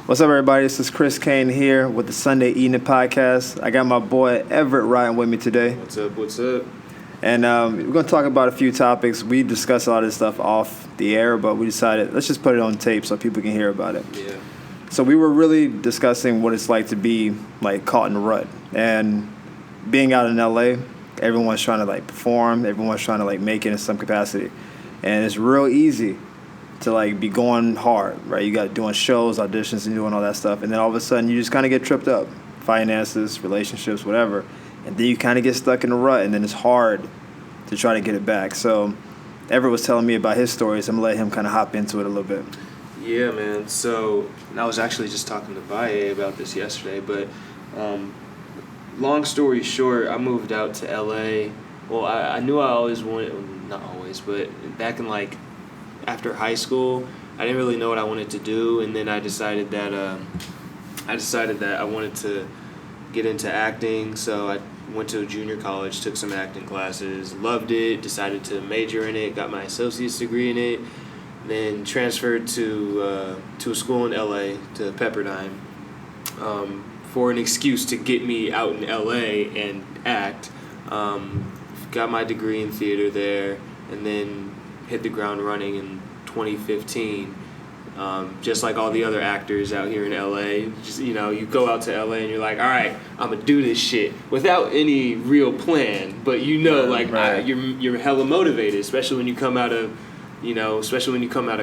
What's up, everybody? This is Chris Kane here with the Sunday Eenin podcast. I got my boy Everett riding with me today. What's up? What's up? And we're going to talk about a few topics. We discussed a lot of this stuff off the air, but we decided let's just put it on tape so people can hear about it. Yeah. So we were really discussing what it's like to be like caught in a rut. And being out in LA, everyone's trying to like perform. Everyone's trying to like make it in some capacity. And it's real easy to like be going hard, right? You got doing shows, auditions, and doing all that stuff, and then all of a sudden you just kind of get tripped up, finances, relationships, whatever, and then you kind of get stuck in a rut, and then it's hard to try to get it back. So Everett was telling me about his stories. I'm gonna let him kind of hop into it a little bit. Yeah, man. So I was actually just talking to Baye about this yesterday, but long story short, I moved out to LA. Well, I knew I always wanted, not always, but back in like after high school, I didn't really know what I wanted to do, and then I decided that I wanted to get into acting. So I went to a junior college, took some acting classes, loved it, decided to major in it, got my associate's degree in it, then transferred to a school in LA, to Pepperdine, for an excuse to get me out in LA and act. Got my degree in theater there, and then hit the ground running in 2015. Just like all the other actors out here in LA, just, you know, you go out to LA and you're like, all right, I'm gonna do this shit without any real plan, but you know, like right. You're hella motivated, especially when you come out of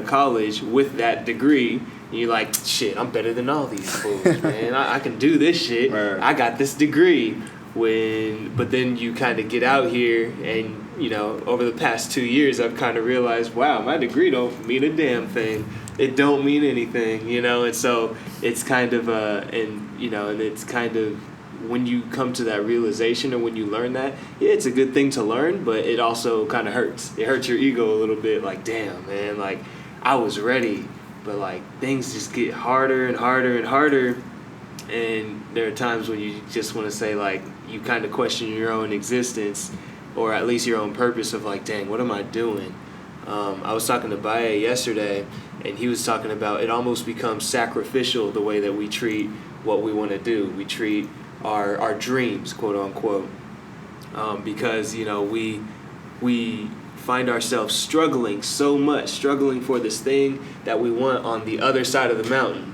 college with that degree. And you're like, shit, I'm better than all these fools, man. I can do this shit. Right. I got this degree. But then you kind of get out here, and you know, over the past 2 years, I've kind of realized, wow, my degree don't mean a damn thing. It don't mean anything, you know. And so it's kind of and it's kind of when you come to that realization, or when you learn that, yeah, it's a good thing to learn, but it also kind of hurts. It hurts your ego a little bit. Like, damn, man, like I was ready, but like things just get harder and harder and harder. And there are times when you just want to say, like, you kind of question your own existence, or at least your own purpose of like, dang, what am I doing? I was talking to Baye yesterday, and he was talking about it almost becomes sacrificial the way that we treat what we want to do. We treat our dreams, quote unquote, because, you know, we find ourselves struggling for this thing that we want on the other side of the mountain.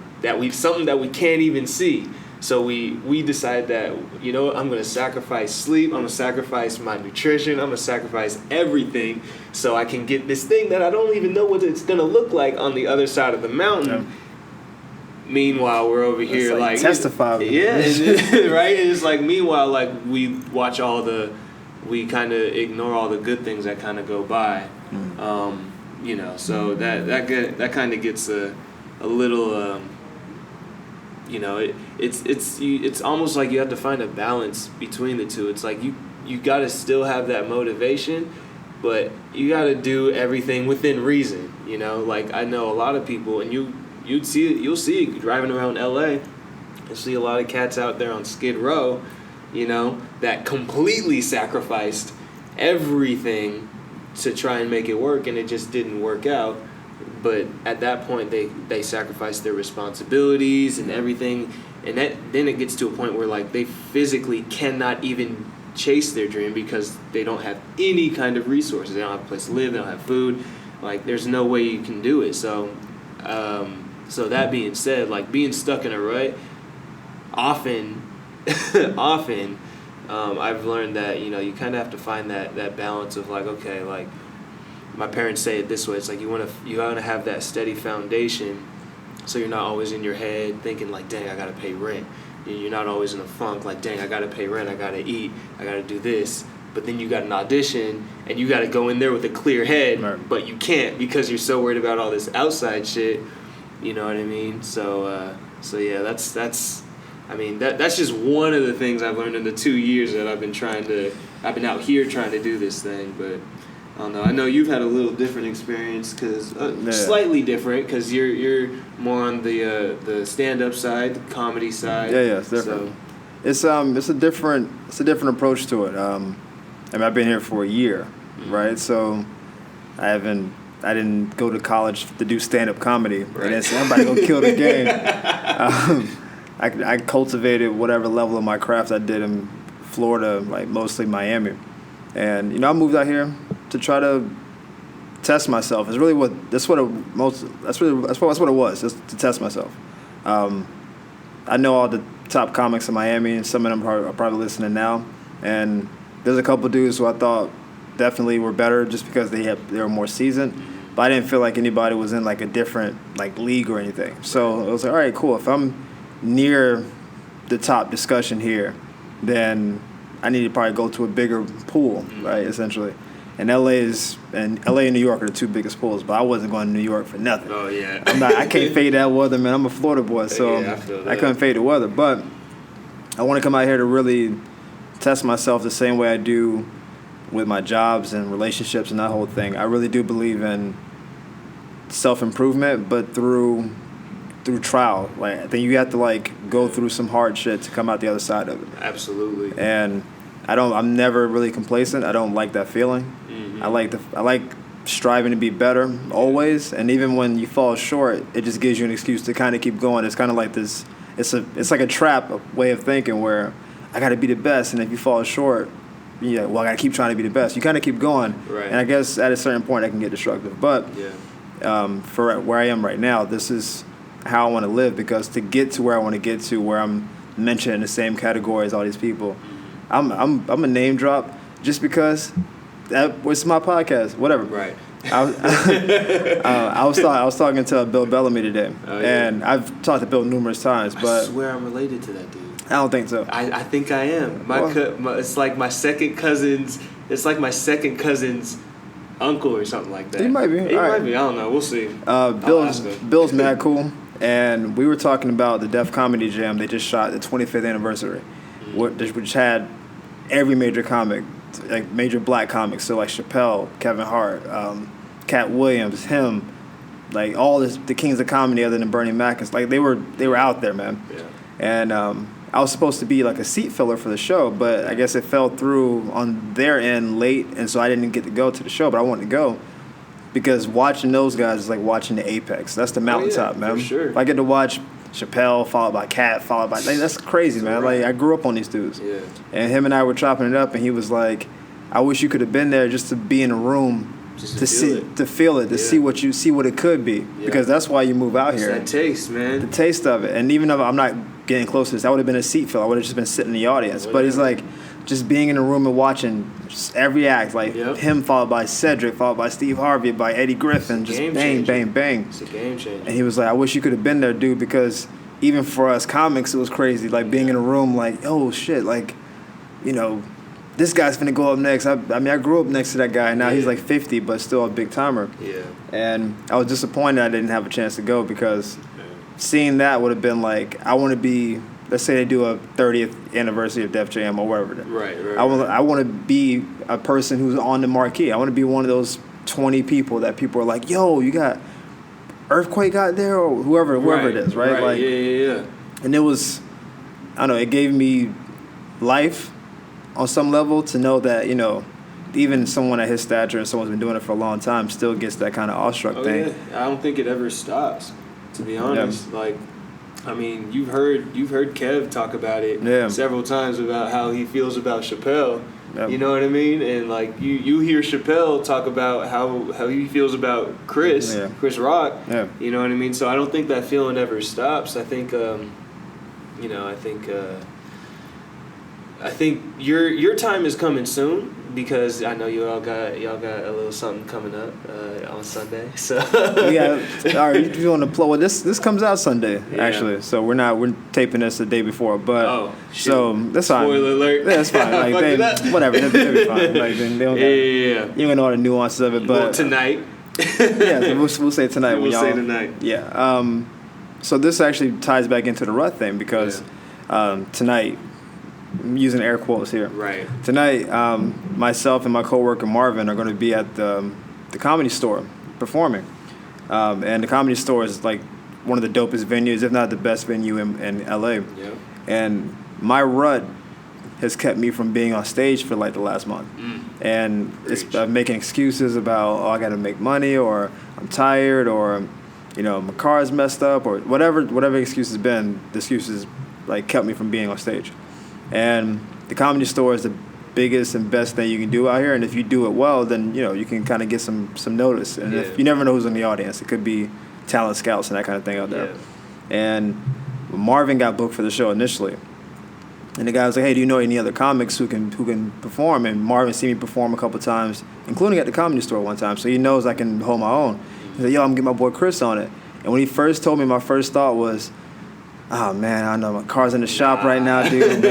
Something that we can't even see. So we decide that, you know what, I'm going to sacrifice sleep, I'm going to sacrifice my nutrition, I'm going to sacrifice everything so I can get this thing that I don't even know what it's going to look like on the other side of the mountain. Yeah. Meanwhile, we're over here like testify. Yeah, right? It's like, meanwhile, like we watch we kind of ignore all the good things that kind of go by. You know, so that kind of gets a little... you know, it's almost like you have to find a balance between the two. It's like you got to still have that motivation, but you got to do everything within reason. You know, like I know a lot of people, and you'll see driving around LA, you'll see a lot of cats out there on Skid Row, you know, that completely sacrificed everything to try and make it work, and it just didn't work out. But at that point, they sacrifice their responsibilities and everything, and then it gets to a point where like they physically cannot even chase their dream because they don't have any kind of resources. They don't have a place to live. They don't have food. Like there's no way you can do it. So that being said, like being stuck in a rut, often, I've learned that, you know, you kind of have to find that balance of like, okay, like. My parents say it this way: it's like you want to have that steady foundation, so you're not always in your head thinking like, dang, I gotta pay rent. You're not always in a funk like, dang, I gotta pay rent, I gotta eat, I gotta do this. But then you got an audition and you gotta go in there with a clear head, right. But you can't because you're so worried about all this outside shit. You know what I mean? So yeah, that's just one of the things I've learned in the 2 years that I've been out here trying to do this thing, but. I don't know. I know you've had a little different experience, slightly different, because you're more on the stand-up side, the comedy side. Yeah, it's different. So. It's a different approach to it. I mean, I've been here for a year, right? So I haven't I didn't go to college to do stand-up comedy. Right. And then somebody go kill the game. I cultivated whatever level of my craft I did in Florida, like mostly Miami. And, you know, I moved out here to try to test myself. It's really that's what it was, just to test myself. I know all the top comics in Miami, and some of them are probably listening now. And there's a couple dudes who I thought definitely were better just because they were more seasoned. But I didn't feel like anybody was in like a different like league or anything. So it was like, all right, cool. If I'm near the top discussion here, then I need to probably go to a bigger pool, right? Essentially. And LA and New York are the two biggest pools, but I wasn't going to New York for nothing. Oh yeah. I can't fade that weather, man. I'm a Florida boy, so I couldn't fade the weather. But I want to come out here to really test myself the same way I do with my jobs and relationships and that whole thing. I really do believe in self-improvement, but through trial. Like, I think you have to like go through some hard shit to come out the other side of it. Absolutely. And I'm never really complacent. I don't like that feeling. Mm-hmm. I like striving to be better always, and even when you fall short, it just gives you an excuse to kind of keep going. It's kind of like this. It's like a trap way of thinking where I got to be the best, and if you fall short, I got to keep trying to be the best. You kind of keep going, right. And I guess at a certain point, that can get destructive. But for where I am right now, this is how I want to live, because to get to where I want to get to, where I'm mentioned in the same category as all these people, I'm a name drop just because that was my podcast. Whatever. Right. I was talking to Bill Bellamy today, and I've talked to Bill numerous times, but I swear I'm related to that dude. I don't think so. I think I am. It's like my second cousin's. It's like my second cousin's uncle or something like that. He might be. He might be. I don't know. We'll see. Bill's mad cool, and we were talking about the Def Comedy Jam. They just shot the 25th anniversary, which had every major comic, like major black comics. So like Chappelle, Kevin Hart, Cat Williams, him, like all the kings of comedy other than Bernie Mac. It's like they were out there, man. Yeah. And I was supposed to be like a seat filler for the show, but I guess it fell through on their end late, and so I didn't get to go to the show, but I wanted to go because watching those guys is like watching the apex. That's the mountaintop, man. For sure. If I get to watch Chappelle, followed by Cat, followed by... Like, that's crazy, man. Right. Like, I grew up on these dudes. Yeah. And him and I were chopping it up, and he was like, I wish you could have been there just to be in a room, to feel it, to see what it could be. Yeah. Because that's why you move out here. It's that taste, man. The taste of it. And even though I'm not getting close to this, I would have been a seat fill. I would have just been sitting in the audience. But he's like, just being in a room and watching just every act, like him followed by Cedric, followed by Steve Harvey, by Eddie Griffin, just bang, bang, bang. It's a game changer. And he was like, I wish you could have been there, dude, because even for us comics, it was crazy. Like being in a room, like, oh shit, like, you know, this guy's finna go up next. I grew up next to that guy. Now he's like 50, but still a big timer. Yeah. And I was disappointed I didn't have a chance to go, because seeing that would have been like, I want to be. Let's say they do a 30th anniversary of Def Jam or whatever. Right. I want to be a person who's on the marquee. I want to be one of those 20 people that people are like, yo, you got Earthquake out there, or whoever it is, right? Right. Like, Yeah. And it was, I don't know, it gave me life on some level to know that, you know, even someone at his stature and someone's been doing it for a long time still gets that kind of awestruck thing. Yeah. I don't think it ever stops, to be honest. Yeah. Like, I mean, you've heard Kev talk about it several times about how he feels about Chappelle. Yep. You know what I mean? And like you hear Chappelle talk about how he feels about Chris Rock. Yeah. You know what I mean? So I don't think that feeling ever stops. I think I think your time is coming soon, because I know y'all got a little something coming up on Sunday. So all right, you want to play? Well, this comes out Sunday actually, so we're taping this the day before, but so that's fine. Spoiler alert. Yeah, that's fine. Like whatever, they'll be fine. Like they don't you don't know all the nuances of it, but tonight. We'll say tonight. We'll say tonight. Yeah. So this actually ties back into the Rut thing, because tonight. I'm using air quotes here. Right. Tonight, myself and my coworker Marvin are going to be at the Comedy Store performing, and the Comedy Store is like one of the dopest venues, if not the best venue in LA. Yeah. And my Rut has kept me from being on stage for like the last month. And it's making excuses about, I got to make money, or I'm tired, or my car's messed up, or whatever excuse has been. The excuses like kept me from being on stage. And the Comedy Store is the biggest and best thing you can do out here, and if you do it well, then you can kind of get some notice. And if you never know who's in the audience, it could be talent scouts and that kind of thing out there. And Marvin got booked for the show initially, and the guy was like, "Hey, do you know any other comics who can perform?" And Marvin seen me perform a couple times, including at the Comedy Store one time, so he knows I can hold my own. He said, "Yo, I'm gonna get my boy Chris on it." And when he first told me, my first thought was, "Oh man, I know my car's in the shop right now, dude.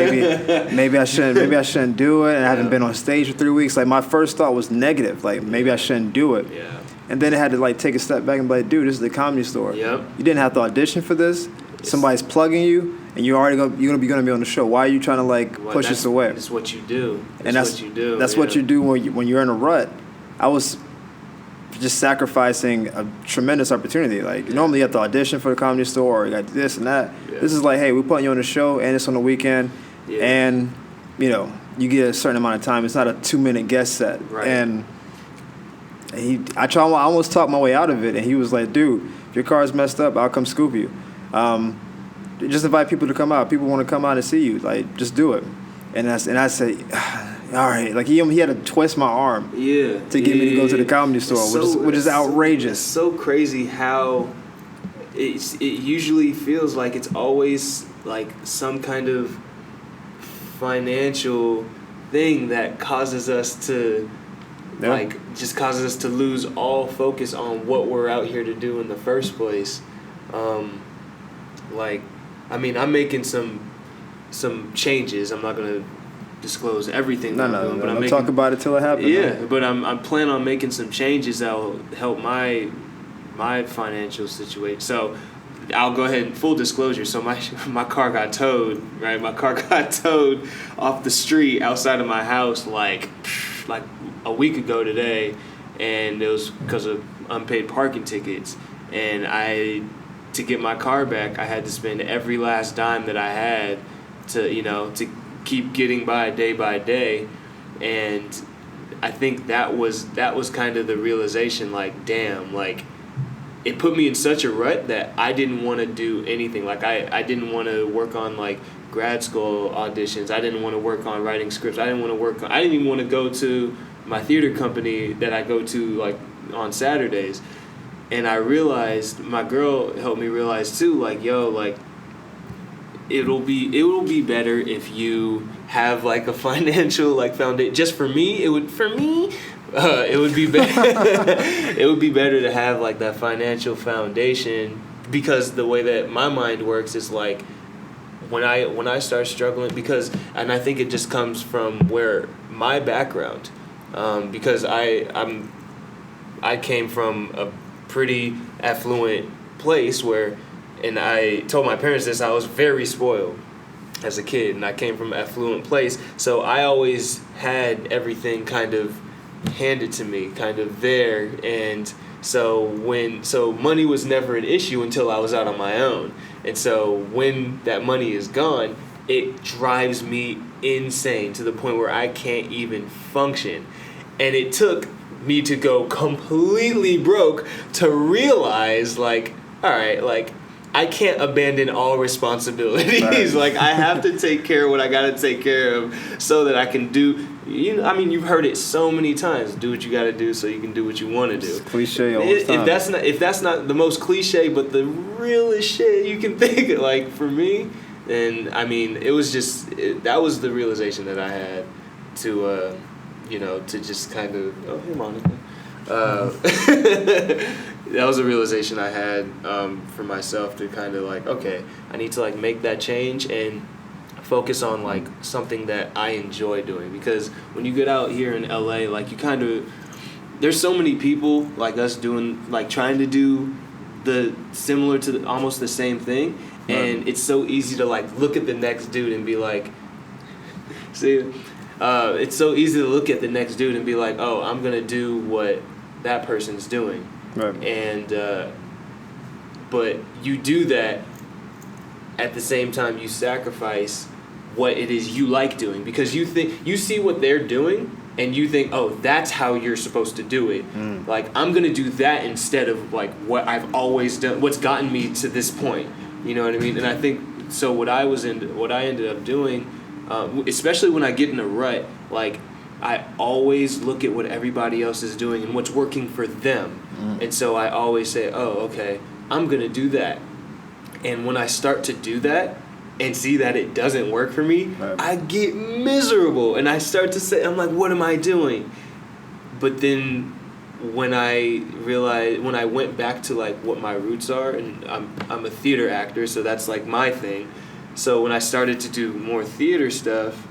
Maybe I shouldn't do it. And I haven't been on stage for 3 weeks." Like, my first thought was negative. Like, maybe I shouldn't do it. Yeah. And then I had to like take a step back and be like, "Dude, this is the Comedy Store. Yep. You didn't have to audition for this. Somebody's plugging you, and you're gonna be on the show. Why are you trying to like push this away?" That's what you do. That's what you do when you're in a rut. I was just sacrificing a tremendous opportunity. Like, normally you have to audition for the Comedy Store, or you got this and that. Yeah. This is like, hey, we're putting you on the show, and it's on the weekend, and you get a certain amount of time. It's not a 2-minute guest set. Right. And I almost talked my way out of it, and he was like, "Dude, if your car's messed up, I'll come scoop you. Just invite people to come out. People want to come out and see you. Like, just do it." And I said, "All right." Like, he had to twist my arm to get me to go to the Comedy Store, which is outrageous. It's so crazy how it usually feels like it's always like some kind of financial thing that causes us to causes us to lose all focus on what we're out here to do in the first place. I'm making some changes. I'm not gonna disclose everything. But I'm talk about it till it happens. Yeah, but I'm planning on making some changes that'll help my financial situation. So I'll go ahead and full disclosure. So my car got towed. Right, my car got towed off the street outside of my house like a week ago today, and it was because of unpaid parking tickets. And to get my car back, I had to spend every last dime that I had to keep getting by day. And I think that was kind of the realization, like, damn, like, it put me in such a rut that I didn't want to do anything. Like, I didn't want to work on like grad school auditions. I didn't want to work on writing scripts. I didn't even want to go to my theater company that I go to like on Saturdays. And I realized, my girl helped me realize too, like, yo, like, it will be better if you have like a financial like foundation. Just for me, it would be better. It would be better to have like that financial foundation, because the way that my mind works is like, when I start struggling, and I think it just comes from where my background, because I came from a pretty affluent place and I told my parents this, I was very spoiled as a kid, and I came from an affluent place, so I always had everything kind of handed to me, kind of there, and so money was never an issue until I was out on my own. And so when that money is gone, it drives me insane to the point where I can't even function. And it took me to go completely broke to realize, like, all right, like, I can't abandon all responsibilities. Right. Like, I have to take care of what I got to take care of so that I can do, you've heard it so many times, do what you got to do so you can do what you want to do. It's cliche all the time. If that's not the most cliche, but the realest shit you can think of, like, for me, then, it was just, that was the realization that I had to just kind of, oh, hey, Monica. That was a realization I had for myself, to kind of like, okay, I need to like make that change and focus on like something that I enjoy doing. Because when you get out here in LA, like, you kind of, there's so many people like us doing, like, trying to do similar to almost the same thing, and it's so easy to like look at the next dude and be like, see, it's so easy to look at the next dude and be like, oh, I'm gonna do what that person's doing. Right. And but you do that at the same time you sacrifice what it is you like doing, because you see what they're doing and you think, oh, that's how you're supposed to do it. Like, I'm gonna do that instead of like what I've always done, what's gotten me to this point. You know what I mean? And I think so. What I ended up doing, especially when I get in a rut, like, I always look at what everybody else is doing and what's working for them. And so I always say, oh, okay, I'm gonna do that. And when I start to do that and see that it doesn't work for me, right, I get miserable. And I start to say, I'm like, what am I doing? But then when I went back to like what my roots are, and I'm a theater actor, so that's like my thing. So when I started to do more theater stuff,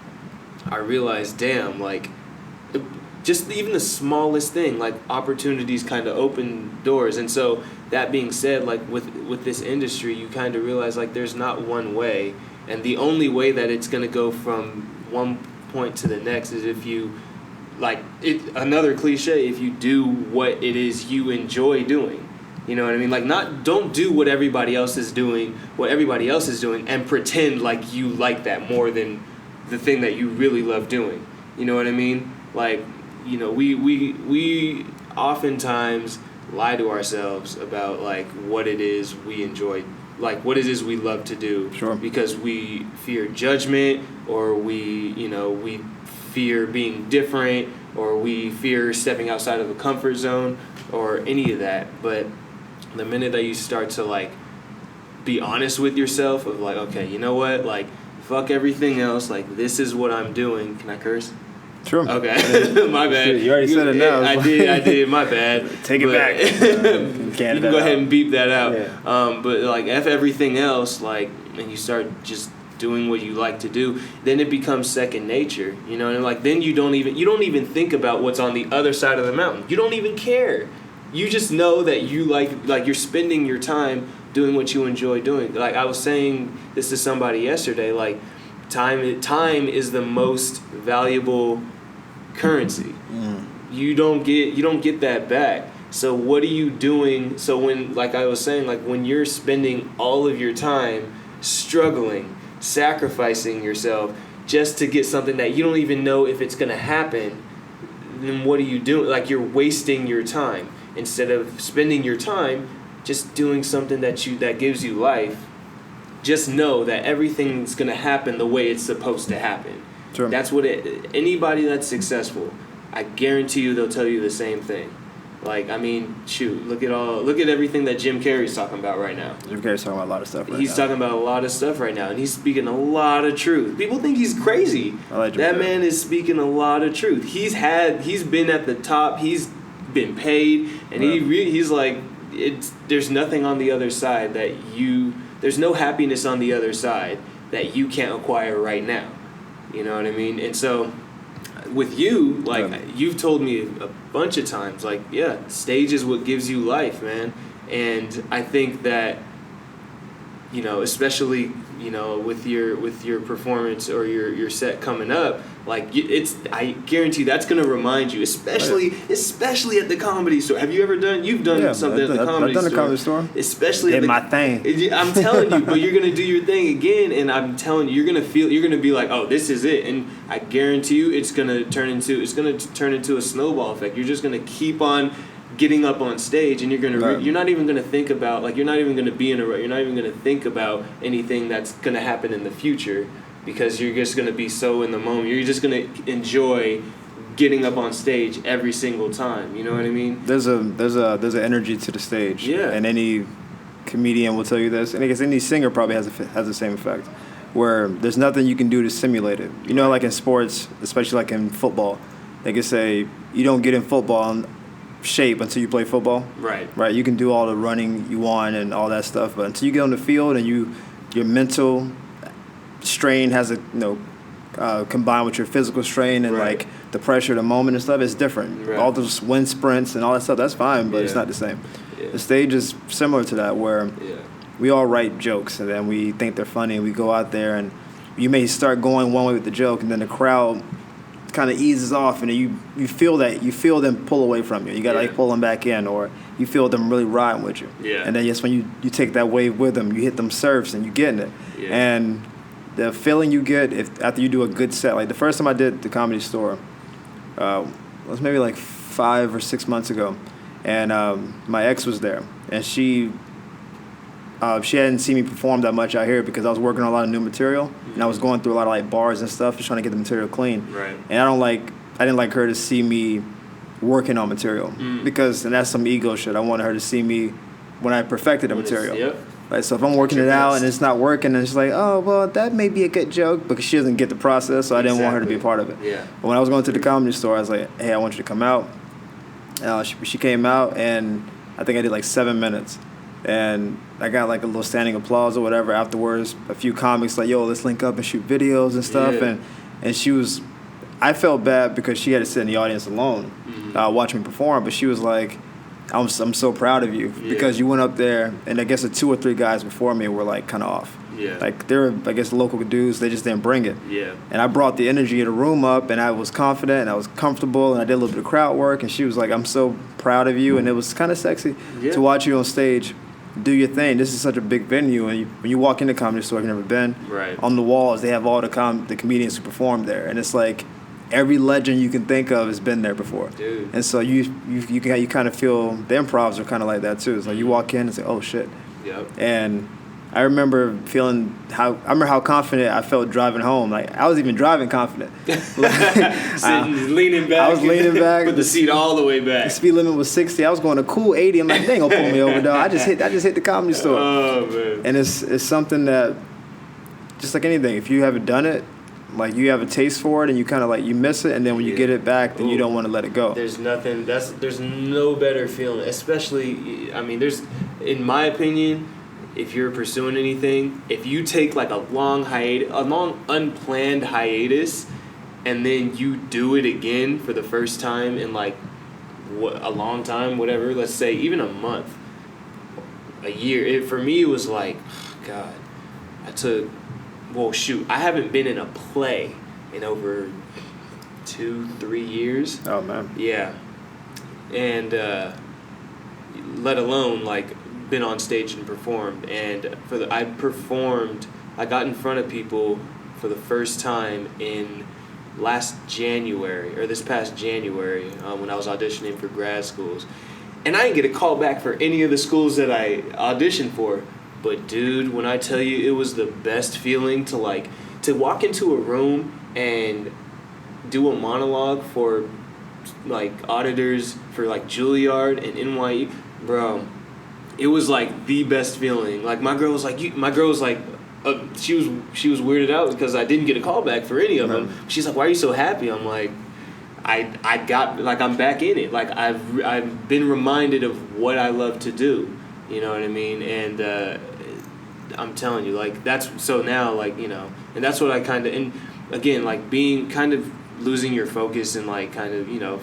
I realized, damn, like, just even the smallest thing, like, opportunities kind of open doors. And so that being said, like, with this industry, you kind of realize, like, there's not one way, and the only way that it's going to go from one point to the next is if you, like, another cliche, if you do what it is you enjoy doing. You know what I mean? Like, don't do what everybody else is doing, and pretend like you like that more than the thing that you really love doing. You know what I mean? Like, you know, we oftentimes lie to ourselves about, like, what it is we enjoy, like, what it is we love to do. Sure. Because we fear judgment, or we fear being different, or we fear stepping outside of a comfort zone, or any of that. But the minute that you start to, like, be honest with yourself of, like, okay, you know what, like, fuck everything else, like, this is what I'm doing. Can I curse? Sure. Okay. My bad. You already said it now. I did. My bad. Take it back. You can go ahead and beep that out. Yeah. But, like, F everything else, like, and you start just doing what you like to do, then it becomes second nature. You know, and, like, then you don't even think about what's on the other side of the mountain. You don't even care. You just know that you like you're spending your time doing what you enjoy doing. Like, I was saying this to somebody yesterday, like, time is the most valuable currency. You don't get that back. So what are you doing? So when, like I was saying, like, when you're spending all of your time struggling, sacrificing yourself just to get something that you don't even know if it's going to happen, then what are you doing? Like, you're wasting your time instead of spending your time just doing something that gives you life. Just know that everything's going to happen the way it's supposed to happen. Sure. That's what anybody that's successful, I guarantee you they'll tell you the same thing. Like, I mean, shoot, look at everything that Jim Carrey's talking about right now. Jim Carrey's talking about a lot of stuff right now. He's talking about a lot of stuff right now, and he's speaking a lot of truth. People think he's crazy. I like Jim that Carrey. man is speaking a lot of truth. He's been at the top. He's been paid, and he's like, there's nothing on the other side there's no happiness on the other side that you can't acquire right now. You know what I mean? And so with you, like, you've told me a bunch of times, like, yeah, stage is what gives you life, man. And I think that, you know, especially, you know, with your performance or your set coming up, like, I guarantee that's going to remind you, especially at the Comedy Store. Have you ever you've done something at the Comedy Store? I've done the Comedy Store. Especially did my thing. I'm telling you, but you're going to do your thing again, and I'm telling you, you're going to be like, oh, this is it. And I guarantee you it's going to turn into a snowball effect. You're just going to keep on getting up on stage, and you're not even going to think about, like, you're not even going to be in a rut. You're not even going to think about anything that's going to happen in the future, because you're just going to be so in the moment. You're just going to enjoy getting up on stage every single time. You know what I mean? There's an energy to the stage. Yeah. And any comedian will tell you this, and I guess any singer probably has the same effect, where there's nothing you can do to simulate it. You know, like in sports, especially like in football, they can say you don't get in football shape until you play football. Right. You can do all the running you want and all that stuff, but until you get on the field and your mental strain has combined with your physical strain and like the pressure of the moment and stuff, it's different. All those wind sprints and all that stuff, that's fine, but it's not the same. The stage is similar to that, where we all write jokes and then we think they're funny and we go out there and you may start going one way with the joke and then the crowd kind of eases off and you feel them pull away from you. You got to like pull them back in, or you feel them really riding with you. Yeah. And then just when you take that wave with them, you hit them surfs and you getting it. Yeah. And the feeling you get after you do a good set. Like the first time I did the Comedy Store, it was maybe like 5 or 6 months ago, and my ex was there, and she hadn't seen me perform that much out here because I was working on a lot of new material, and I was going through a lot of like bars and stuff, just trying to get the material clean. Right. And I didn't like her to see me working on material because, and that's some ego shit. I wanted her to see me when I perfected the material. Yep. Like, so if I'm working it out and it's not working, and it's like, oh, well, that may be a good joke, because she doesn't get the process, so I didn't want her to be a part of it. Yeah. But when I was going to the Comedy Store, I was like, hey, I want you to come out. She came out, and I think I did like 7 minutes. And I got like a little standing applause or whatever afterwards. A few comics like, yo, let's link up and shoot videos and stuff. Yeah. And she was, I felt bad because she had to sit in the audience alone, watch me perform. But she was like, I'm so proud of you because you went up there, and I guess the 2 or 3 guys before me were like kind of off. Yeah. Like they were, I guess, local dudes. They just didn't bring it. Yeah. And I brought the energy of the room up, and I was confident, and I was comfortable, and I did a little bit of crowd work. And she was like, I'm so proud of you. And it was kind of sexy to watch you on stage do your thing. This is such a big venue, and when you walk into Comedy Store, I've never been. Right. On the walls, they have all the comedians who perform there, and it's like every legend you can think of has been there before. Dude. And so you kind of feel the improvs are kind of like that too. It's like you walk in and say, oh shit. Yep. And I remember how confident I felt driving home. Like I was even driving confident. Leaning back. I was leaning back. Put the seat all the way The back. speed limit was 60. I was going a cool 80. I'm like, they ain't gonna pull me over, dog. I just hit the Comedy Store. Oh man. And it's something that, just like anything, if you haven't done it, like you have a taste for it and you kind of like you miss it, and then when you get it back, then you don't want to let it go. There's no better feeling, especially, I mean, in my opinion, if you're pursuing anything, if you take like a long unplanned hiatus, and then you do it again for the first time in like a long time, whatever, let's say even a month, a year. For me, it was like, God, I haven't been in a play in over 2-3 years. Oh man. Yeah. And let alone like been on stage and performed. And I got in front of people for the first time in this past January, when I was auditioning for grad schools. And I didn't get a call back for any of the schools that I auditioned for. But dude, when I tell you, it was the best feeling to walk into a room and do a monologue for like auditors for like Juilliard and NYU, bro. It was like the best feeling. Like my girl was like, she was weirded out because I didn't get a call back for any of them. She's like, why are you so happy? I'm like, I got, like, I'm back in it. Like I've been reminded of what I love to do. You know what I mean? And I'm telling you, like, that's, so now, like, you know, and that's what I kind of, and again, like, being kind of losing your focus and, like, kind of, you know,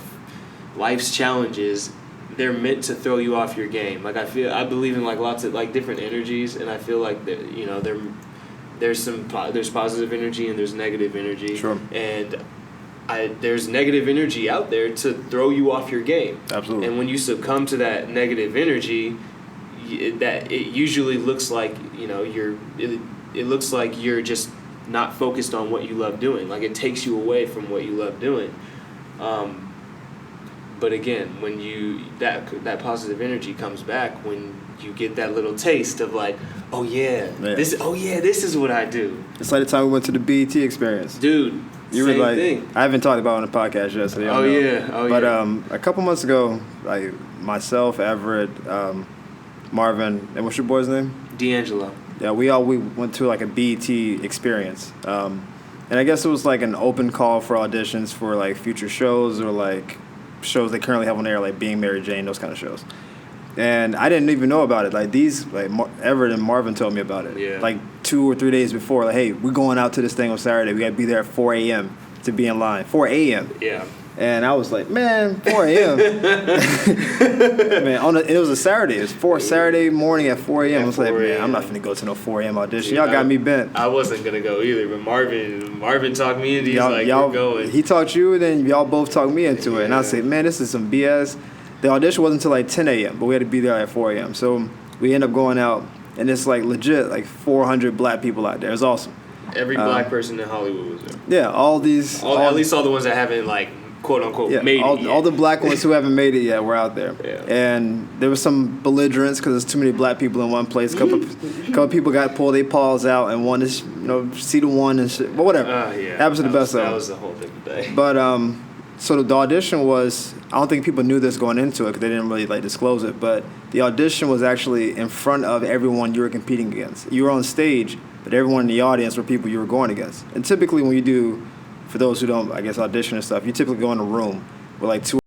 life's challenges, they're meant to throw you off your game. Like, I believe in, like, lots of, like, different energies, and I feel like, that, you know, there's positive energy and there's negative energy. Sure. And there's negative energy out there to throw you off your game. Absolutely. And when you succumb to that negative energy, that it usually looks like, you know, it looks like you're just not focused on what you love doing. Like, it takes you away from what you love doing. But again, when that positive energy comes back, when you get that little taste of like, this is what I do. It's like the time we went to the BET experience. Dude, you same were like, thing. I haven't talked about it on the podcast yet, so you don't know. But a couple months ago, like myself, Everett, Marvin, and what's your boy's name? D'Angelo. Yeah, we went to like a BET experience, and I guess it was like an open call for auditions for like future shows or like shows they currently have on air, like Being Mary Jane, those kind of shows. And I didn't even know about it. Like Everett and Marvin told me about it. Yeah. Like 2 or 3 days before. Like, hey, we're going out to this thing on Saturday. We got to be there at 4 a.m. to be in line. 4 a.m. Yeah. And I was like, man, 4 a.m. Man, it was a Saturday. It was Saturday morning at 4 a.m. I was like, man, I'm not finna go to no 4 a.m. audition. Y'all got me bent. I wasn't gonna go either, but Marvin talked me into it. He's like, we're going. He talked you, and then y'all both talked me into it. And I said, man, this is some BS. The audition wasn't until like 10 a.m., but we had to be there at 4 a.m. So we ended up going out, and it's like legit, like 400 black people out there. It's awesome. Every black person in Hollywood was there. Yeah, all these. At least all the ones that haven't like quote unquote made it yet. All the black ones who haven't made it yet were out there. Yeah. And there was some belligerence because there's too many black people in one place. A couple people got pulled their paws out and wanted to see the one and shit. But whatever. Yeah. Happens to the best of them. That was the whole thing today. But so the audition was, I don't think people knew this going into it because they didn't really like disclose it, but the audition was actually in front of everyone you were competing against. You were on stage, but everyone in the audience were people you were going against. And typically when you do, for those who don't, I guess, audition and stuff, you typically go in a room with like two